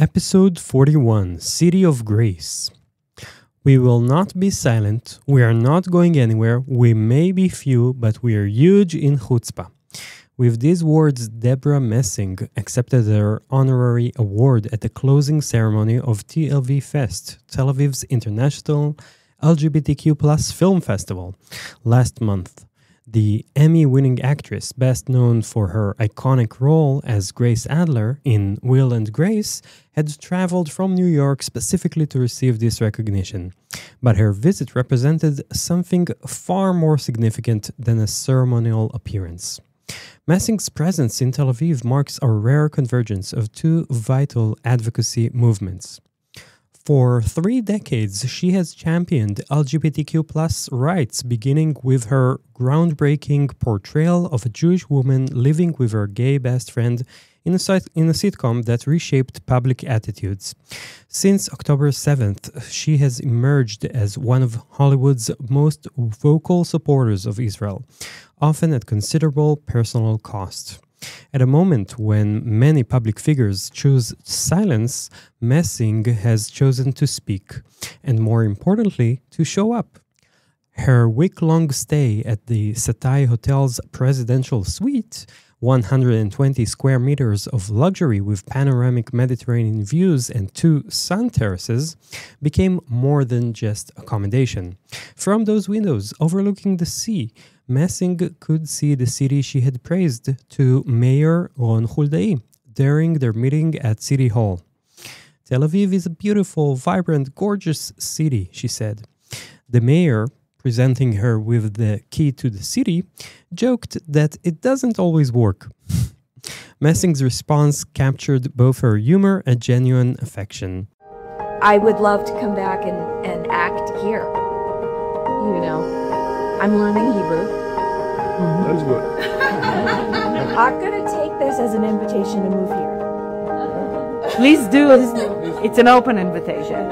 Episode 41, City of Grace. We will not be silent, we are not going anywhere, we may be few, but we are huge in chutzpah. With these words, Deborah Messing accepted her honorary award at the closing ceremony of TLV Fest, Tel Aviv's International LGBTQ+ Film Festival, last month. The Emmy-winning actress, best known for her iconic role as Grace Adler in Will and Grace, had traveled from New York specifically to receive this recognition. But her visit represented something far more significant than a ceremonial appearance. Messing's presence in Tel Aviv marks a rare convergence of two vital advocacy movements. For 3 decades, she has championed LGBTQ+ rights, beginning with her groundbreaking portrayal of a Jewish woman living with her gay best friend in a sitcom that reshaped public attitudes. Since October 7th, she has emerged as one of Hollywood's most vocal supporters of Israel, often at considerable personal cost. At a moment when many public figures choose silence, Messing has chosen to speak, and more importantly, to show up. Her week-long stay at the Satai Hotel's presidential suite, 120 square meters of luxury with panoramic Mediterranean views and 2 sun terraces, became more than just accommodation. From those windows overlooking the sea, Messing could see the city she had praised to Mayor Ron Huldai during their meeting at City Hall. Tel Aviv is a beautiful, vibrant, gorgeous city, she said. The mayor, presenting her with the key to the city, joked that it doesn't always work. Messing's response captured both her humor and genuine affection. I would love to come back and act here. You know, I'm learning Hebrew. That's good. I'm going to take this as an invitation to move here. Please do. It's an open invitation.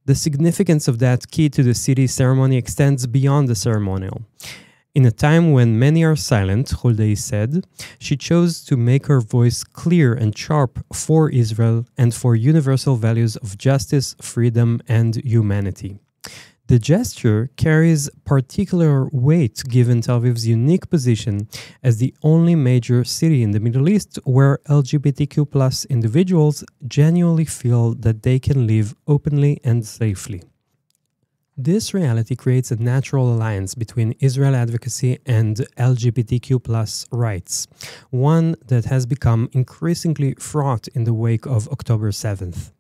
The significance of that key to the city ceremony extends beyond the ceremonial. In a time when many are silent, Huldai said, she chose to make her voice clear and sharp for Israel and for universal values of justice, freedom, and humanity. The gesture carries particular weight given Tel Aviv's unique position as the only major city in the Middle East where LGBTQ+ individuals genuinely feel that they can live openly and safely. This reality creates a natural alliance between Israel advocacy and LGBTQ+ rights, one that has become increasingly fraught in the wake of October 7th.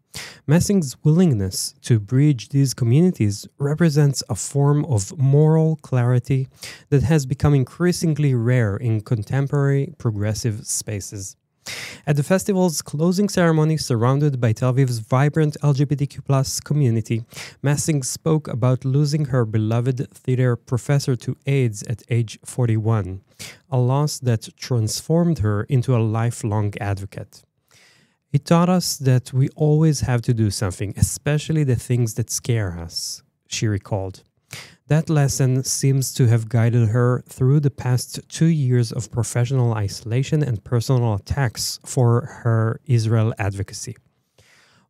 Messing's willingness to bridge these communities represents a form of moral clarity that has become increasingly rare in contemporary progressive spaces. At the festival's closing ceremony, surrounded by Tel Aviv's vibrant LGBTQ+ community, Messing spoke about losing her beloved theater professor to AIDS at age 41, a loss that transformed her into a lifelong advocate. It taught us that we always have to do something, especially the things that scare us, she recalled. That lesson seems to have guided her through the past 2 years of professional isolation and personal attacks for her Israel advocacy.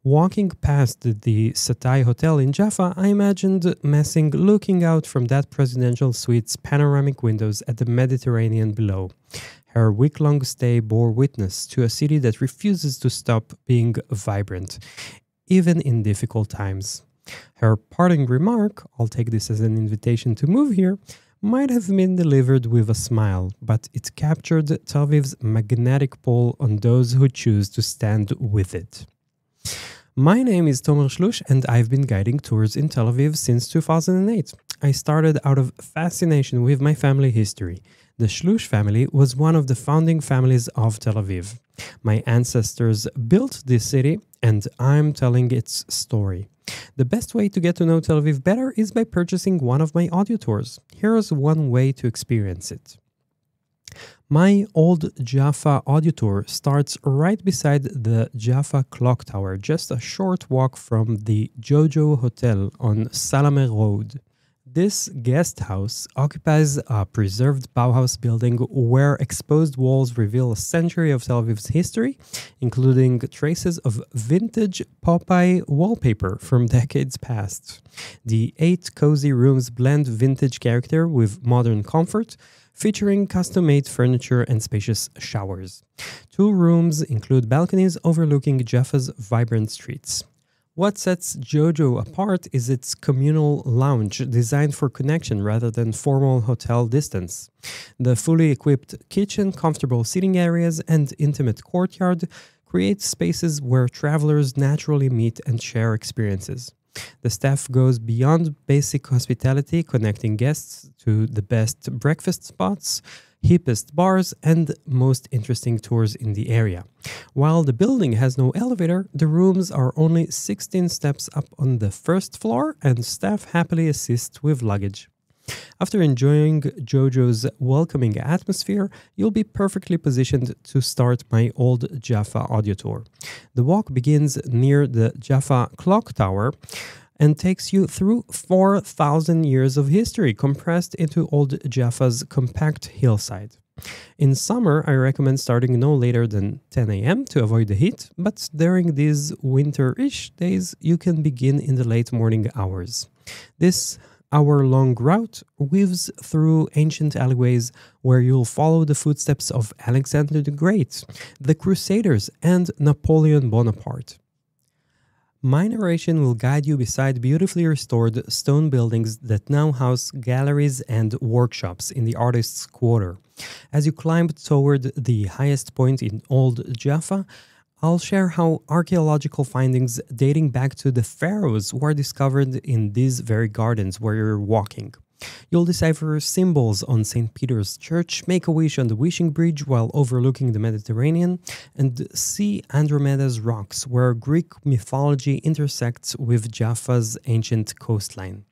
Walking past the Satai Hotel in Jaffa, I imagined Messing looking out from that presidential suite's panoramic windows at the Mediterranean below. Her week-long stay bore witness to a city that refuses to stop being vibrant, even in difficult times. Her parting remark, I'll take this as an invitation to move here, might have been delivered with a smile, but it captured Tel Aviv's magnetic pull on those who choose to stand with it. My name is Tomer Shlush, and I've been guiding tours in Tel Aviv since 2008. I started out of fascination with my family history. The Shlush family was one of the founding families of Tel Aviv. My ancestors built this city, and I'm telling its story. The best way to get to know Tel Aviv better is by purchasing one of my audio tours. Here's one way to experience it. My Old Jaffa audio tour starts right beside the Jaffa Clock Tower, just a short walk from the Jojo Hotel on Salameh Road. This guest house occupies a preserved Bauhaus building where exposed walls reveal a century of Tel Aviv's history, including traces of vintage Popeye wallpaper from decades past. The 8 cozy rooms blend vintage character with modern comfort, featuring custom-made furniture and spacious showers. 2 rooms include balconies overlooking Jaffa's vibrant streets. What sets Jojo apart is its communal lounge designed for connection rather than formal hotel distance. The fully equipped kitchen, comfortable seating areas, and intimate courtyard create spaces where travelers naturally meet and share experiences. The staff goes beyond basic hospitality, connecting guests to the best breakfast spots, hippest bars, and most interesting tours in the area. While the building has no elevator, the rooms are only 16 steps up on the first floor, and staff happily assist with luggage. After enjoying Jojo's welcoming atmosphere, you'll be perfectly positioned to start my Old Jaffa audio tour. The walk begins near the Jaffa Clock Tower and takes you through 4,000 years of history compressed into Old Jaffa's compact hillside. In summer, I recommend starting no later than 10 a.m. to avoid the heat, but during these winter-ish days, you can begin in the late morning hours. This hour-long route weaves through ancient alleyways where you'll follow the footsteps of Alexander the Great, the Crusaders, and Napoleon Bonaparte. My narration will guide you beside beautifully restored stone buildings that now house galleries and workshops in the artist's quarter. As you climb toward the highest point in Old Jaffa, I'll share how archaeological findings dating back to the pharaohs were discovered in these very gardens where you're walking. You'll decipher symbols on St. Peter's Church, make a wish on the Wishing Bridge while overlooking the Mediterranean, and see Andromeda's rocks, where Greek mythology intersects with Jaffa's ancient coastline.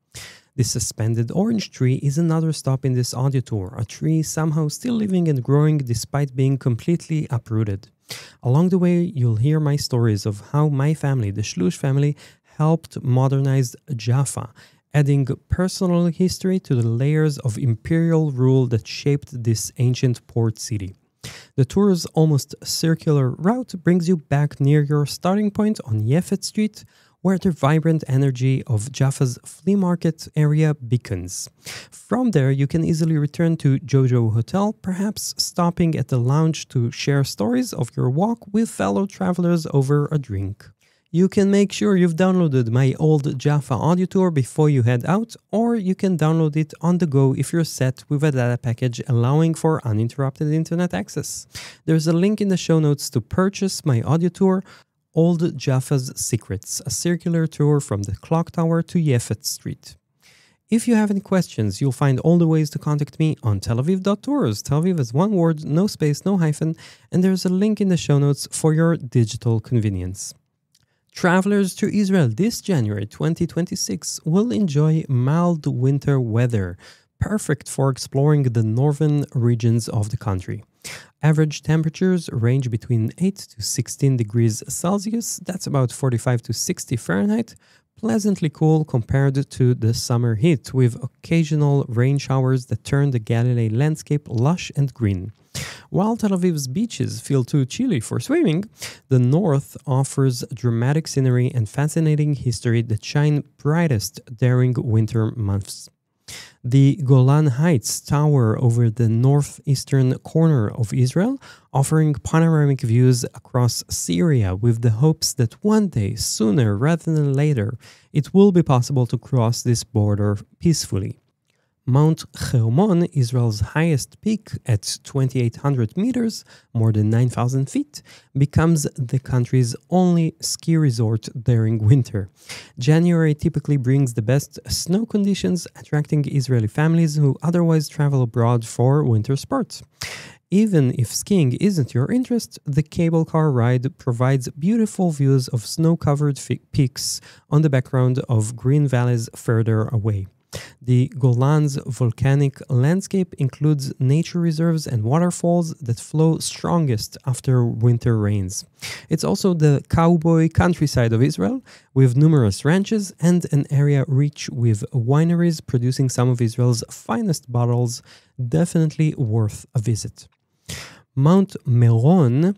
The suspended orange tree is another stop in this audio tour, a tree somehow still living and growing despite being completely uprooted. Along the way, you'll hear my stories of how my family, the Shlush family, helped modernize Jaffa, adding personal history to the layers of imperial rule that shaped this ancient port city. The tour's almost circular route brings you back near your starting point on Yefet Street, where the vibrant energy of Jaffa's flea market area beacons. From there, you can easily return to Jojo Hotel, perhaps stopping at the lounge to share stories of your walk with fellow travelers over a drink. You can make sure you've downloaded my Old Jaffa audio tour before you head out, or you can download it on the go if you're set with a data package allowing for uninterrupted internet access. There's a link in the show notes to purchase my audio tour, Old Jaffa's Secrets, a circular tour from the clock tower to Yefet Street. If you have any questions, you'll find all the ways to contact me on telaviv.tours. Tel Aviv is one word, no space, no hyphen, and there's a link in the show notes for your digital convenience. Travelers to Israel this January 2026 will enjoy mild winter weather, perfect for exploring the northern regions of the country. Average temperatures range between 8 to 16 degrees Celsius, that's about 45 to 60 Fahrenheit, pleasantly cool compared to the summer heat, with occasional rain showers that turn the Galilee landscape lush and green. While Tel Aviv's beaches feel too chilly for swimming, the north offers dramatic scenery and fascinating history that shine brightest during winter months. The Golan Heights tower over the northeastern corner of Israel, offering panoramic views across Syria with the hopes that one day, sooner rather than later, it will be possible to cross this border peacefully. Mount Hermon, Israel's highest peak at 2,800 meters, more than 9,000 feet, becomes the country's only ski resort during winter. January typically brings the best snow conditions, attracting Israeli families who otherwise travel abroad for winter sports. Even if skiing isn't your interest, the cable car ride provides beautiful views of snow-covered peaks on the background of green valleys further away. The Golan's volcanic landscape includes nature reserves and waterfalls that flow strongest after winter rains. It's also the cowboy countryside of Israel, with numerous ranches and an area rich with wineries producing some of Israel's finest bottles, definitely worth a visit. Mount Meron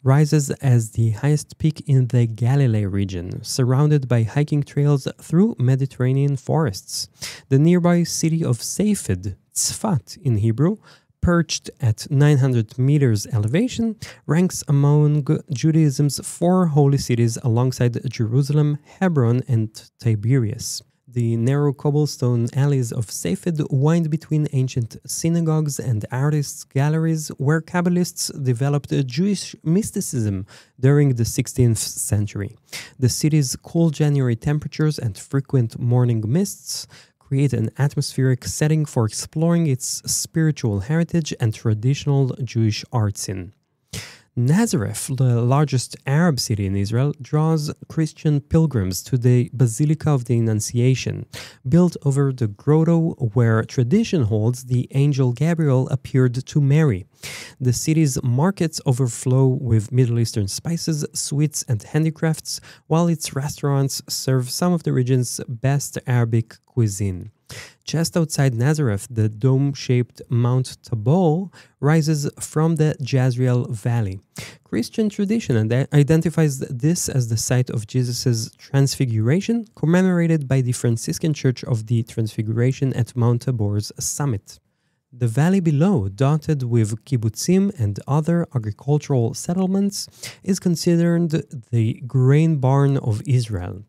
rises as the highest peak in the Galilee region, surrounded by hiking trails through Mediterranean forests. The nearby city of Safed, Tzfat in Hebrew, perched at 900 meters elevation, ranks among Judaism's 4 holy cities alongside Jerusalem, Hebron, and Tiberias. The narrow cobblestone alleys of Safed wind between ancient synagogues and artists' galleries where Kabbalists developed Jewish mysticism during the 16th century. The city's cool January temperatures and frequent morning mists create an atmospheric setting for exploring its spiritual heritage and traditional Jewish art scene. Nazareth, the largest Arab city in Israel, draws Christian pilgrims to the Basilica of the Annunciation, built over the grotto where tradition holds the angel Gabriel appeared to Mary. The city's markets overflow with Middle Eastern spices, sweets, and handicrafts, while its restaurants serve some of the region's best Arabic cuisine. Just outside Nazareth, the dome-shaped Mount Tabor rises from the Jezreel Valley. Christian tradition identifies this as the site of Jesus' transfiguration, commemorated by the Franciscan Church of the Transfiguration at Mount Tabor's summit. The valley below, dotted with kibbutzim and other agricultural settlements, is considered the grain barn of Israel.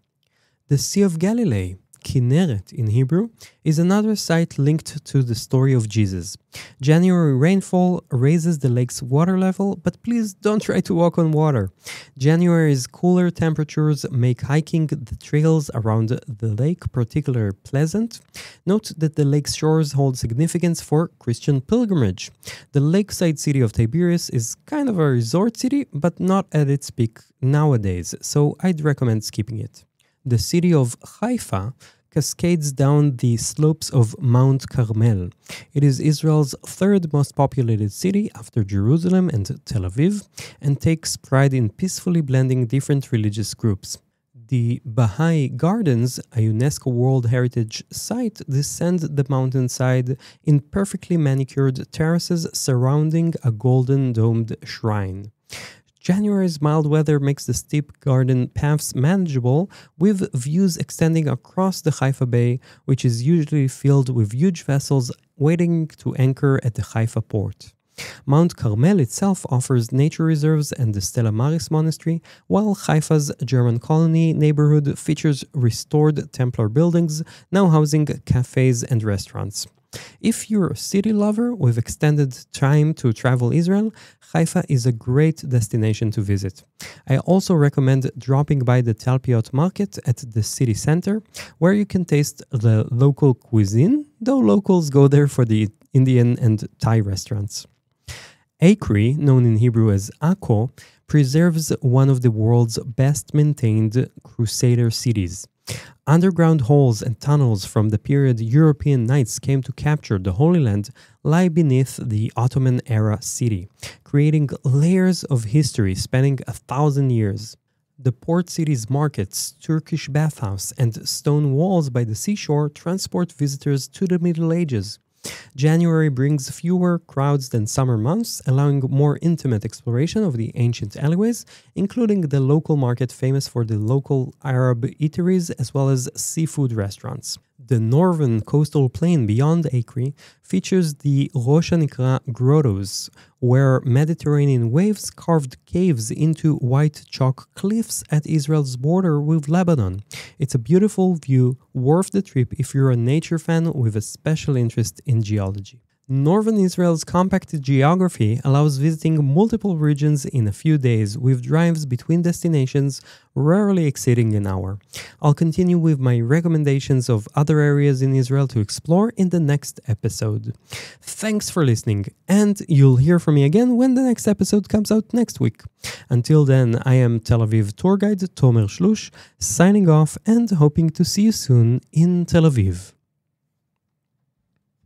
The Sea of Galilee, Kinneret in Hebrew, is another site linked to the story of Jesus. January rainfall raises the lake's water level, but please don't try to walk on water. January's cooler temperatures make hiking the trails around the lake particularly pleasant. Note that the lake's shores hold significance for Christian pilgrimage. The lakeside city of Tiberias is kind of a resort city, but not at its peak nowadays, so I'd recommend skipping it. The city of Haifa cascades down the slopes of Mount Carmel. It is Israel's 3rd most populated city after Jerusalem and Tel Aviv, and takes pride in peacefully blending different religious groups. The Baha'i Gardens, a UNESCO World Heritage Site, descend the mountainside in perfectly manicured terraces surrounding a golden domed shrine. January's mild weather makes the steep garden paths manageable, with views extending across the Haifa Bay, which is usually filled with huge vessels waiting to anchor at the Haifa port. Mount Carmel itself offers nature reserves and the Stella Maris Monastery, while Haifa's German colony neighborhood features restored Templar buildings, now housing cafes and restaurants. If you're a city lover with extended time to travel Israel, Haifa is a great destination to visit. I also recommend dropping by the Talpiot market at the city center, where you can taste the local cuisine, though locals go there for the Indian and Thai restaurants. Acre, known in Hebrew as Akko, preserves one of the world's best-maintained Crusader cities. Underground holes and tunnels from the period European knights came to capture the Holy Land lie beneath the Ottoman-era city, creating layers of history spanning 1,000 years. The port city's markets, Turkish bathhouse, and stone walls by the seashore transport visitors to the Middle Ages. January brings fewer crowds than summer months, allowing more intimate exploration of the ancient alleyways, including the local market famous for the local Arab eateries as well as seafood restaurants. The northern coastal plain beyond Acre features the Rosh Hanikra grottos, where Mediterranean waves carved caves into white chalk cliffs at Israel's border with Lebanon. It's a beautiful view, worth the trip if you're a nature fan with a special interest in geology. Northern Israel's compact geography allows visiting multiple regions in a few days, with drives between destinations rarely exceeding an hour. I'll continue with my recommendations of other areas in Israel to explore in the next episode. Thanks for listening, and you'll hear from me again when the next episode comes out next week. Until then, I am Tel Aviv tour guide Tomer Shlush, signing off and hoping to see you soon in Tel Aviv.